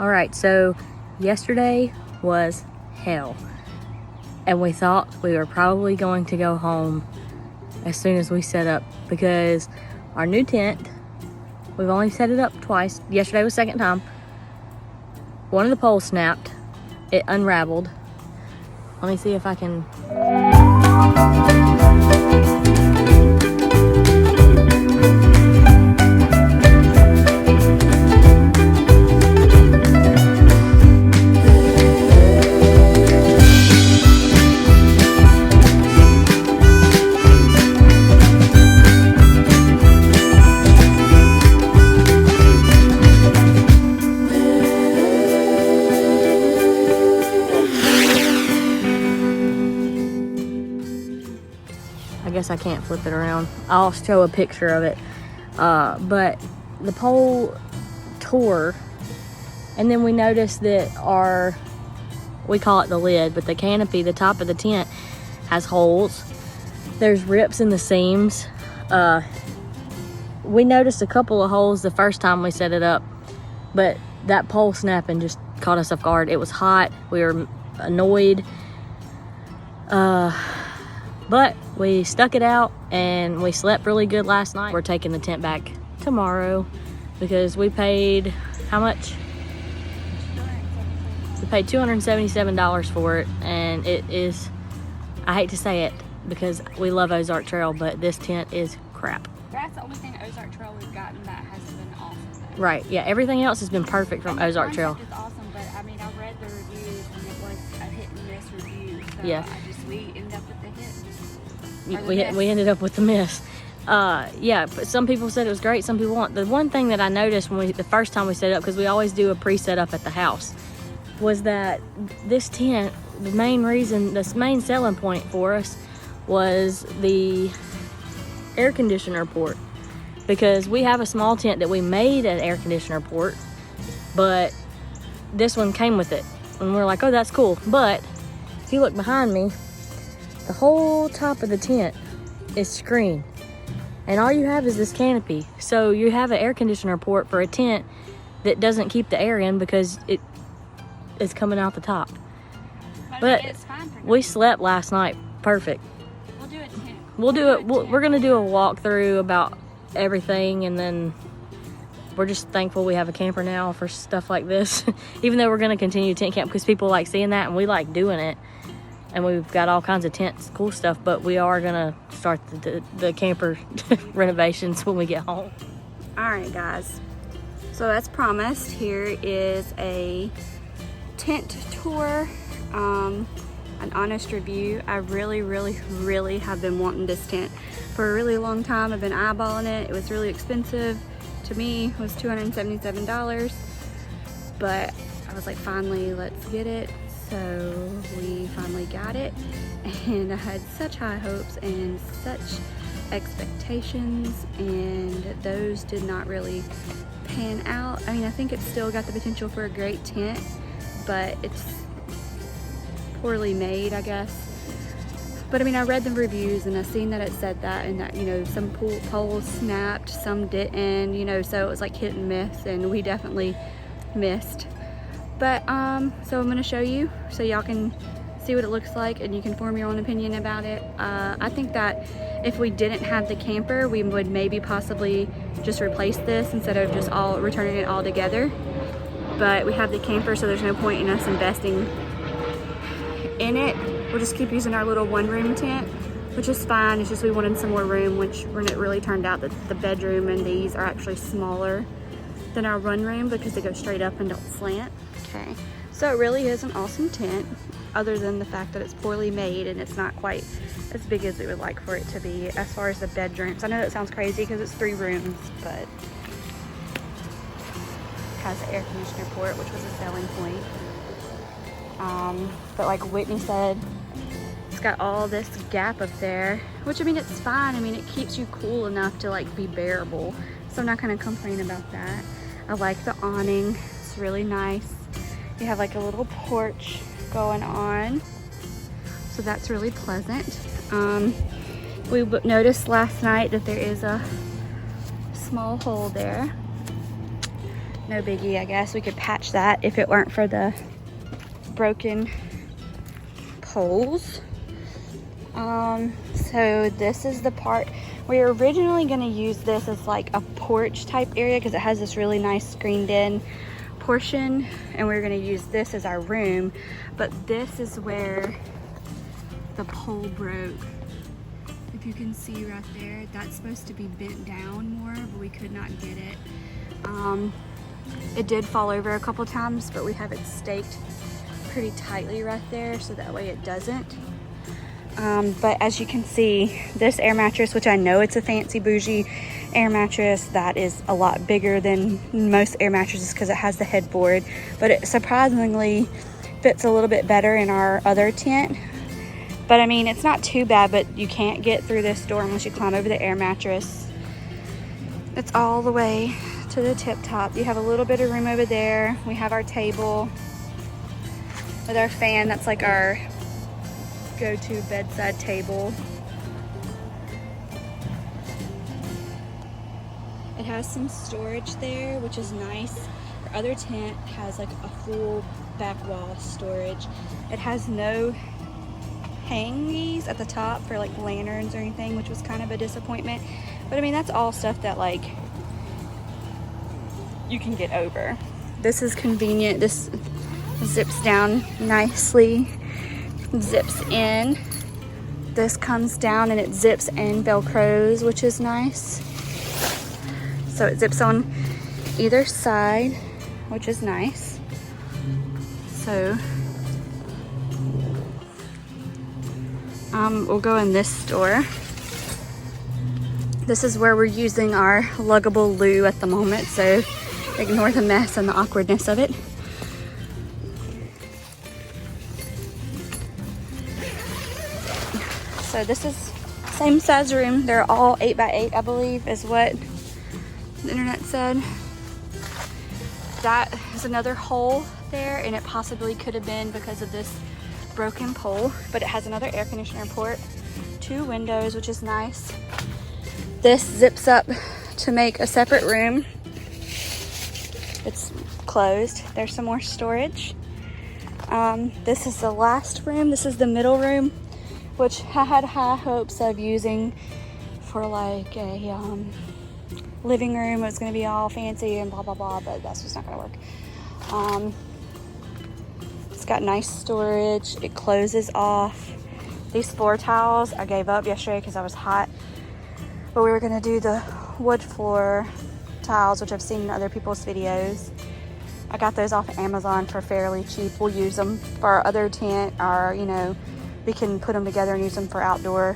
All right, so yesterday was hell, and we thought we were probably going to go home as soon as we set up, because our new tent, we've only set it up twice. Yesterday was the second time. One of the poles snapped, it unraveled. Let me see if I can. I guess I can't flip it around. I'll show a picture of it. But the pole tore, and then we noticed that we call it the lid, but the canopy, the top of the tent, has holes. There's rips in the seams. We noticed a couple of holes the first time we set it up, but that pole snapping just caught us off guard. It was hot. We were annoyed. But we stuck it out and we slept really good last night. We're taking the tent back tomorrow because we paid, how much? We paid $277 for it, and it is, I hate to say it because we love Ozark Trail, but this tent is crap. That's the only thing Ozark Trail we've gotten that has been awesome though. Right, yeah, everything else has been perfect from Ozark Trail. It's awesome, but I mean, I read the reviews and it was a hit and miss review, so yeah. we ended up with the hit. We ended up with the miss. Yeah, but some people said it was great, some people won't. The one thing that I noticed the first time we set it up, because we always do a pre-setup at the house, was that this tent, the main selling point for us was the air conditioner port, because we have a small tent that we made an air conditioner port, but this one came with it, and we're like, oh, that's cool. But if you look behind me, the whole top of the tent is screened, and all you have is this canopy. So you have an air conditioner port for a tent that doesn't keep the air in because it is coming out the top. But it's fine for we slept last night perfect. We'll do it 10. We're gonna do a walkthrough about everything, and then we're just thankful we have a camper now for stuff like this. Even though we're gonna continue tent camp because people like seeing that and we like doing it. And we've got all kinds of tents, cool stuff, but we are gonna start the camper renovations when we get home. All right, guys. So as promised, here is a tent tour, an honest review. I really, really, really have been wanting this tent for a really long time. I've been eyeballing it. It was really expensive. To me, it was $277, but I was like, finally, let's get it. So we finally got it, and I had such high hopes and such expectations, and those did not really pan out. I mean, I think it's still got the potential for a great tent, but it's poorly made, I guess. But I mean, I read the reviews and I seen that it said that, and that, you know, some poles snapped, some didn't, you know, so it was like hit and miss, and we definitely missed. But so I'm gonna show you so y'all can see what it looks like and you can form your own opinion about it. I think that if we didn't have the camper, we would maybe possibly just replace this instead of just returning it all together. But we have the camper, so there's no point in us investing in it. We'll just keep using our little one-room tent, which is fine. It's just we wanted some more room, which when it really turned out that the bedroom and these are actually smaller than our run room because they go straight up and don't slant. Okay, so it really is an awesome tent, other than the fact that it's poorly made and it's not quite as big as we would like for it to be. As far as the bedrooms, I know that sounds crazy because it's 3 rooms, but it has an air conditioner port, which was a selling point. But like Whitney said, it's got all this gap up there, which I mean, it's fine. I mean, it keeps you cool enough to like be bearable, so I'm not gonna complain about that. I like the awning, it's really nice. You have like a little porch going on, so that's really pleasant. We noticed last night that there is a small hole there. no biggie, I guess. We could patch that if it weren't for the broken poles. So this is the part we were originally going to use this as like a porch type area because it has this really nice screened in portion, and we were going to use this as our room, but this is where the pole broke. If you can see right there, that's supposed to be bent down more, but we could not get it. It did fall over a couple times, but we have it staked pretty tightly right there so that way it doesn't. But as you can see, this air mattress, which I know it's a fancy bougie air mattress that is a lot bigger than most air mattresses because it has the headboard, but it surprisingly fits a little bit better in our other tent. But I mean, it's not too bad, but you can't get through this door unless you climb over the air mattress. It's all the way to the tip top. You have a little bit of room over there. We have our table with our fan. That's like our go-to bedside table. It has some storage there, which is nice. Our other tent has like a full back wall storage. It has no hangies at the top for like lanterns or anything, which was kind of a disappointment. But I mean, that's all stuff that like you can get over. This is convenient. This zips down nicely, zips in. This comes down and it zips and velcros, which is nice. So it zips on either side, which is nice. So we'll go in this door. This is where we're using our luggable loo at the moment, so ignore the mess and the awkwardness of it. So this is same size room. They're all 8x8, I believe, is what the internet said. That is another hole there, and it possibly could have been because of this broken pole, but it has another air conditioner port, 2 windows, which is nice. This zips up to make a separate room. It's closed. There's some more storage. This is the last room. This is the middle room, which I had high hopes of using for like a living room. It was going to be all fancy and blah blah blah, but that's just not going to work. It's got nice storage. It closes off. These floor tiles I gave up yesterday because I was hot, but we were going to do the wood floor tiles, which I've seen in other people's videos. I got those off of Amazon for fairly cheap. We'll use them for our other tent, or you know, we can put them together and use them for outdoor.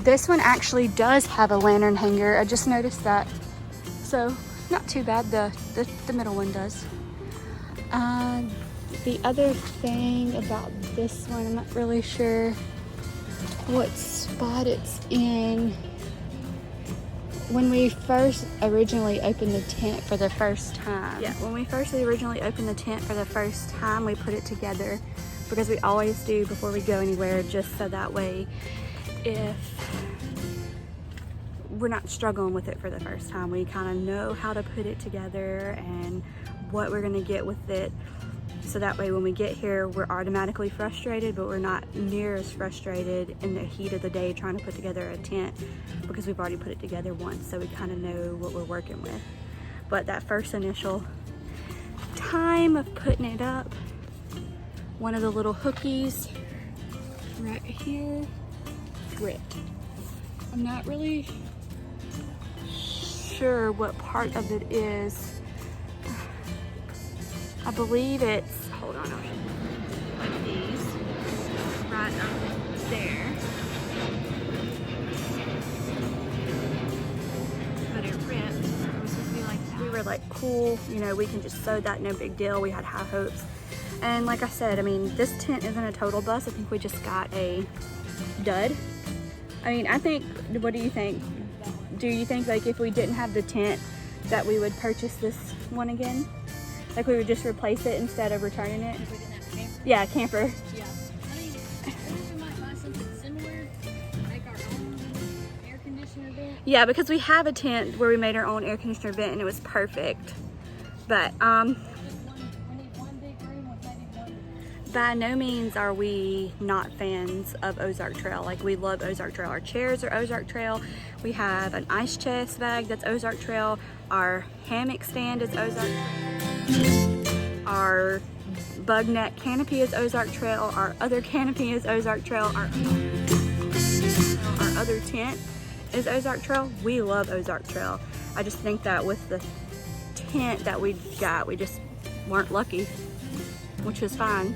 This one actually does have a lantern hanger. I just noticed that, so not too bad. The middle one does. The other thing about this one, I'm not really sure what spot it's in. When we first originally opened the tent for the first time. Yeah, when we first originally opened the tent for the first time, we put it together because we always do before we go anywhere, just so that way if we're not struggling with it for the first time, we kind of know how to put it together and what we're gonna get with it. So that way when we get here, we're automatically frustrated, but we're not near as frustrated in the heat of the day trying to put together a tent because we've already put it together once, so we kind of know what we're working with. But that first initial time of putting it up, one of the little hookies right here ripped. I'm not really sure what part of it is. I believe it's, hold on, I'll show you. Like these, right up there. But it ripped. It was supposed to be like that. We were like, cool, you know, we can just sew that, no big deal. We had high hopes. And like I said, I mean, this tent isn't a total bust. I think we just got a dud. I mean, I think, what do you think? Do you think like if we didn't have the tent that we would purchase this one again? Like we would just replace it instead of returning it? If we didn't have a camper? Yeah, camper. Yeah. I mean, we might buy something similar, make our own air conditioner bit. Yeah, because we have a tent where we made our own air conditioner vent and it was perfect. But by no means are we not fans of Ozark Trail. Like, we love Ozark Trail. Our chairs are Ozark Trail. We have an ice chest bag that's Ozark Trail. Our hammock stand is Ozark Trail. Our bug net canopy is Ozark Trail. Our other canopy is Ozark Trail. Our other tent is Ozark Trail. We love Ozark Trail. I just think that with the tent that we got, we just weren't lucky, which is fine.